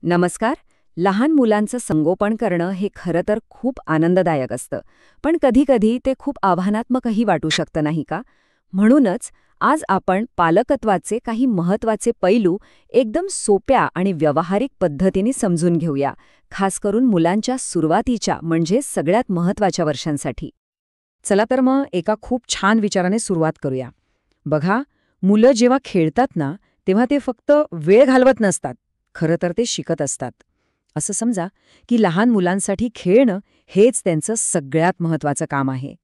नमस्कार. लहान मुलांचं संगोपन करणं हे खरं तर खूप आनंददायक असतं, पण कधीकधी ते खूप आव्हानात्मकही वाटू शकतं, नाही का? म्हणूनच आज आपण पालकत्वाचे काही महत्त्वाचे पैलू एकदम सोप्या आणि व्यावहारिक पद्धतीने समजून घेऊया, खास करून मुलांच्या सुरुवातीच्या म्हणजे सगळ्यात महत्त्वाच्या वर्षांसाठी. चला तर मग एका खूप छान विचाराने सुरुवात करूया. बघा, मुलं जेव्हा खेळतात ना, तेव्हा ते फक्त वेळ घालवत नसतात. खरं तर ते शिकत असतात. असं समजा की लहान मुलांसाठी खेळणं हेच त्यांचं सगळ्यात महत्त्वाचं काम आहे.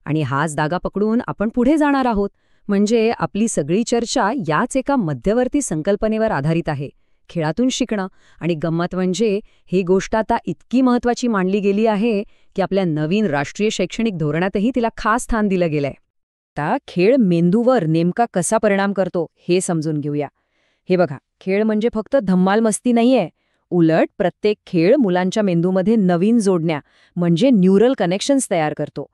आणि हाच धागा पकडून आपण पुढे जाणार आहोत, म्हणजे आपली सगळी चर्चा याच एका मध्यवर्ती संकल्पनेवर आधारित आहे, खेळातून शिकणं. आणि गंमत म्हणजे ही गोष्ट आता इतकी महत्त्वाची मानली गेली आहे की आपल्या नवीन राष्ट्रीय शैक्षणिक धोरणातही तिला खास स्थान दिलं गेलंय. आता खेळ मेंदूवर नेमका कसा परिणाम करतो हे समजून घेऊया. हे बघा, खेळ म्हणजे फक्त धम्माल मस्ती नाहीये. उलट प्रत्येक खेळ मुलांच्या मेंदूमध्ये नवीन जोडण्या म्हणजे न्यूरल कनेक्शन्स तयार करतो.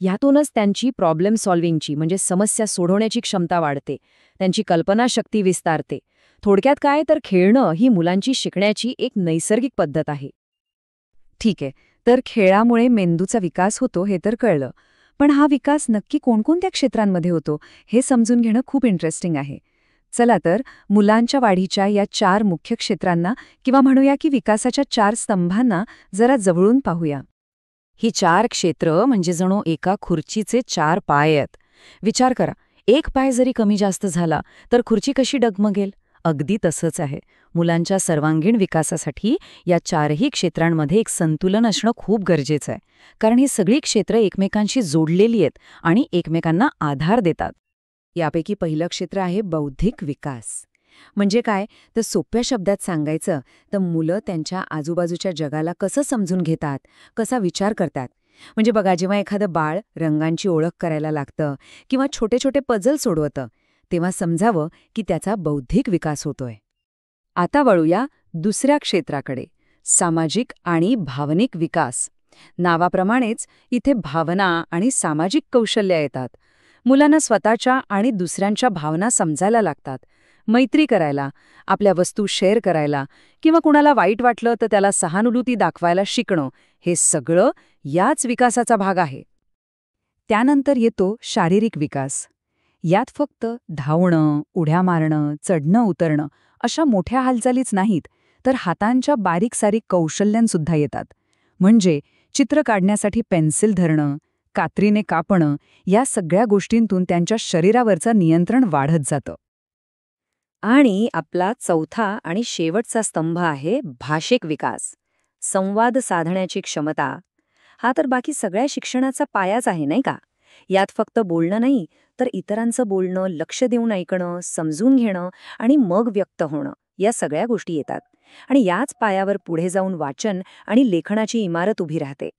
यातूनच त्यांची प्रॉब्लेम सॉल्व्हिंगची म्हणजे समस्या सोडवण्याची क्षमता वाढते, त्यांची कल्पनाशक्ती विस्तारते. थोडक्यात काय तर खेळणं ही मुलांची शिकण्याची एक नैसर्गिक पद्धत आहे. ठीक आहे, तर खेळामुळे मेंदूचा विकास होतो हे तर कळलं. पण हा विकास नक्की कोणकोणत्या क्षेत्रांमध्ये होतो हे समजून घेणं खूप इंटरेस्टिंग आहे. चला तर मुलांच्या वाढीच्या या 4 मुख्य क्षेत्रांना किंवा म्हणूया की विकासाच्या 4 स्तंभांना जरा जवळून पाहूया. ही 4 क्षेत्र म्हणजे जणू एका खुर्चीचे 4 पाय आहेत. विचार करा, एक पाय जरी कमी जास्त झाला तर खुर्ची कशी डगमगेल? अगदी तसंच आहे. मुलांच्या सर्वांगीण विकासासाठी या 4ही क्षेत्रांमध्ये एक संतुलन असणं खूप गरजेचं आहे. कारण ही सगळी क्षेत्र एकमेकांशी जोडलेली आहेत आणि एकमेकांना आधार देतात. यापैकी पहिलं क्षेत्र आहे बौद्धिक विकास. म्हणजे काय, तर सोप्या शब्दात सांगायचं तर मुलं त्यांच्या आजूबाजूच्या जगाला कसं समजून घेतात, कसा विचार करतात. म्हणजे बघा, जेव्हा एखादं बाळ रंगांची ओळख करायला लागतं किंवा छोटे छोटे पझल सोडवतं, तेव्हा समजावं की त्याचा बौद्धिक विकास होतोय. आता वळूया दुसऱ्या क्षेत्राकडे, सामाजिक आणि भावनिक विकास. नावाप्रमाणेच इथे भावना आणि सामाजिक कौशल्य येतात. मुलांना स्वतःच्या आणि दुसऱ्यांच्या भावना समजायला लागतात. मैत्री करायला, आपल्या वस्तू शेअर करायला किंवा कुणाला वाईट वाटलं तर त्याला सहानुभूती दाखवायला शिकणं, हे सगळं याच विकासाचा भाग आहे. त्यानंतर येतो शारीरिक विकास. यात फक्त धावणं, उड्या मारणं, चढणं उतरणं अशा मोठ्या हालचालीच नाहीत, तर हातांच्या बारीक-सारीक कौशल्यांसुद्धा येतात. म्हणजे चित्र काढण्यासाठी पेन्सिल धरणं, कात्रीने कापणं, या सगळ्या गोष्टींतून त्यांच्या शरीरावरचं नियंत्रण वाढत जातं. आणि आपला चौथा आणि शेवटचा स्तंभ आहे भाषिक विकास. संवाद साधण्याची क्षमता. हा तर बाकी सगळ्या शिक्षणाचा पायाच आहे, नाही का? यात फक्त बोलणं नाही, तर इतरांचं बोलणं, लक्ष देऊन ऐकणं, समजून घेणं आणि मग व्यक्त होणं, या सगळ्या गोष्टी येतात. आणि याच पायावर पुढे जाऊन वाचन आणि लेखनाची इमारत उभी राहते.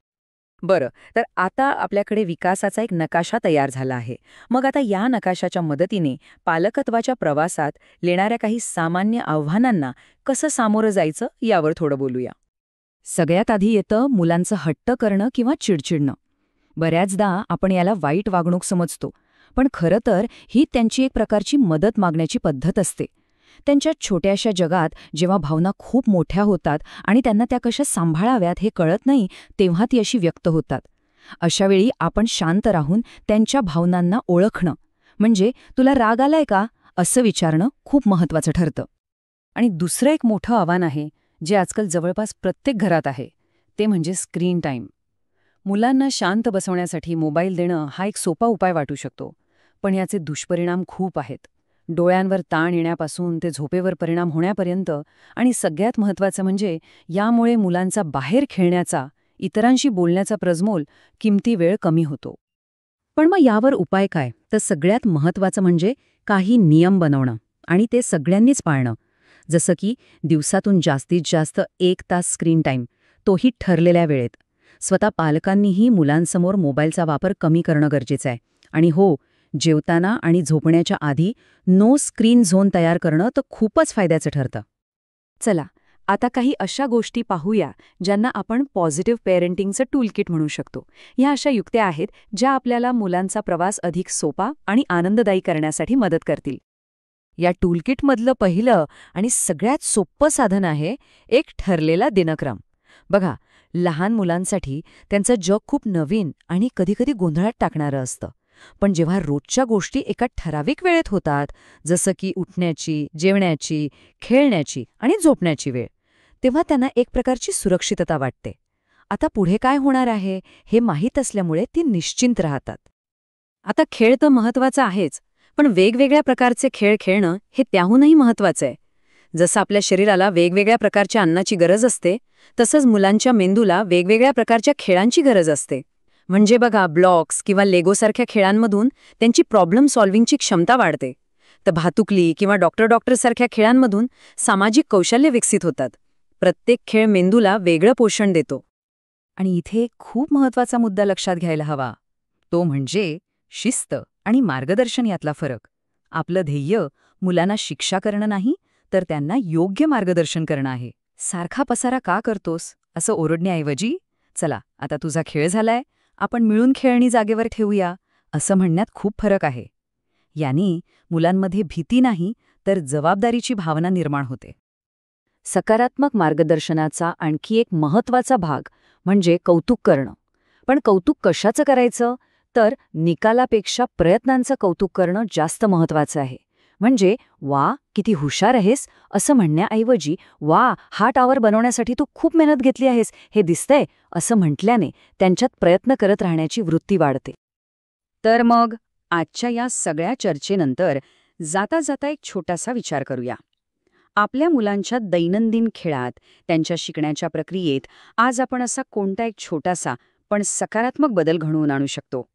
बरं, तर आता आपल्याकडे विकासाचा एक नकाशा तयार झाला आहे. मग आता या नकाशाच्या मदतीने पालकत्वाच्या प्रवासात येणाऱ्या काही सामान्य आव्हानांना कसं सामोरं जायचं यावर थोडं बोलूया. सगळ्यात आधी येतं मुलांचं हट्ट करणं किंवा चिडचिडणं. बऱ्याचदा आपण याला वाईट वागणूक समजतो, पण खरं तर ही त्यांची एक प्रकारची मदत मागण्याची पद्धत असते. त्यांच्या छोट्याशा जगात जेव्हा भावना खूप मोठ्या होतात आणि त्यांना त्या कशा सांभाळाव्यात हे कळत नाही, तेव्हा ती अशी व्यक्त होतात. अशावेळी आपण शांत राहून त्यांच्या भावनांना ओळखणं, म्हणजे तुला राग आलाय का, असं विचारणं खूप महत्त्वाचं ठरतं. आणि दुसरं एक मोठं आव्हान आहे, जे आजकाल जवळपास प्रत्येक घरात आहे, ते म्हणजे स्क्रीन टाईम. मुलांना शांत बसवण्यासाठी मोबाईल देणं हा एक सोपा उपाय वाटू शकतो, पण याचे दुष्परिणाम खूप आहेत. डोळ्यांवर ताण येण्यापासून ते झोपेवर परिणाम होण्यापर्यंत, आणि सगळ्यात महत्त्वाचं म्हणजे यामुळे मुलांचा बाहेर खेळण्याचा, इतरांशी बोलण्याचा प्रज्मोल, किमती वेळ कमी होतो. पण मग यावर उपाय काय? तर सगळ्यात महत्त्वाचं म्हणजे काही नियम बनवणं आणि ते सगळ्यांनीच पाळणं. जसं की दिवसातून जास्तीत जास्त 1 तास स्क्रीन टाईम, तोही ठरलेल्या वेळेत. स्वतः पालकांनीही मुलांसमोर मोबाईलचा वापर कमी करणं गरजेचं आहे. आणि हो, जेवताना आणि झोपण्याच्या आधी नो स्क्रीन झोन तयार करणं तर खूपच फायद्याचं ठरतं. चला, आता काही अशा गोष्टी पाहूया ज्यांना आपण पॉझिटिव्ह पेरेंटिंगचं टूलकिट म्हणू शकतो. ह्या अशा युक्त्या आहेत ज्या आपल्याला मुलांचा प्रवास अधिक सोपा आणि आनंददायी करण्यासाठी मदत करतील. या टूलकिटमधलं पहिलं आणि सगळ्यात सोपं साधन आहे एक ठरलेला दिनक्रम. बघा, लहान मुलांसाठी त्यांचं जग खूप नवीन आणि कधीकधी गोंधळात टाकणारं असतं. पण जेव्हा रोजच्या गोष्टी एका ठराविक वेळेत होतात, जसं की उठण्याची, जेवण्याची, खेळण्याची आणि झोपण्याची वेळ, तेव्हा त्यांना एक प्रकारची सुरक्षितता वाटते. आता पुढे काय होणार आहे हे माहीत असल्यामुळे ती निश्चिंत राहतात. आता खेळ तर महत्वाचा आहेच, पण वेगवेगळ्या प्रकारचे खेळ खेळणं हे त्याहूनही महत्वाचं आहे. जसं आपल्या शरीराला वेगवेगळ्या प्रकारच्या अन्नाची गरज असते, तसंच मुलांच्या मेंदूला वेगवेगळ्या प्रकारच्या खेळांची गरज असते. म्हणजे बघा, ब्लॉक्स किंवा लेगोसारख्या खेळांमधून त्यांची प्रॉब्लेम सॉल्व्हिंगची क्षमता वाढते. तर भातुकली किंवा डॉक्टर सारख्या खेळांमधून सामाजिक कौशल्य विकसित होतात. प्रत्येक खेळ मेंदूला वेगळं पोषण देतो. आणि इथे एक खूप महत्वाचा मुद्दा लक्षात घ्यायला हवा. तो म्हणजे शिस्त आणि मार्गदर्शन यातला फरक. आपलं ध्येय मुलांना शिक्षा करणं नाही, तर त्यांना योग्य मार्गदर्शन करणं आहे. सारखा पसारा का करतोस असं ओरडण्याऐवजी, चला आता तुझा खेळ झालाय, आपण मिळून खेळणी जागेवर ठेवूया, असं म्हणण्यात खूप फरक आहे. यानी मुलांमध्ये भीती नाही, तर जबाबदारीची भावना निर्माण होते. सकारात्मक मार्गदर्शनाचा आणखी एक महत्वाचा भाग म्हणजे कौतुक करणं. पण कौतुक कशाचं करायचं? तर निकालापेक्षा प्रयत्नांचं कौतुक करणं जास्त महत्वाचं आहे. म्हणजे वा किती हुशार आहेस असं म्हणण्याऐवजी वा हा टॉवर बनवण्यासाठी तू खूप मेहनत घेतली आहेस हे दिसतंय असं म्हटल्याने त्यांच्यात प्रयत्न करत राहण्याची वृत्ती वाढते. तर मग आजच्या या सगळ्या चर्चेनंतर जाता जाता एक छोटासा विचार करूया. आपल्या मुलांच्या दैनंदिन खेळात, त्यांच्या शिकण्याच्या प्रक्रियेत आज आपण असा कोणता एक छोटासा पण सकारात्मक बदल घडवून आणू शकतो?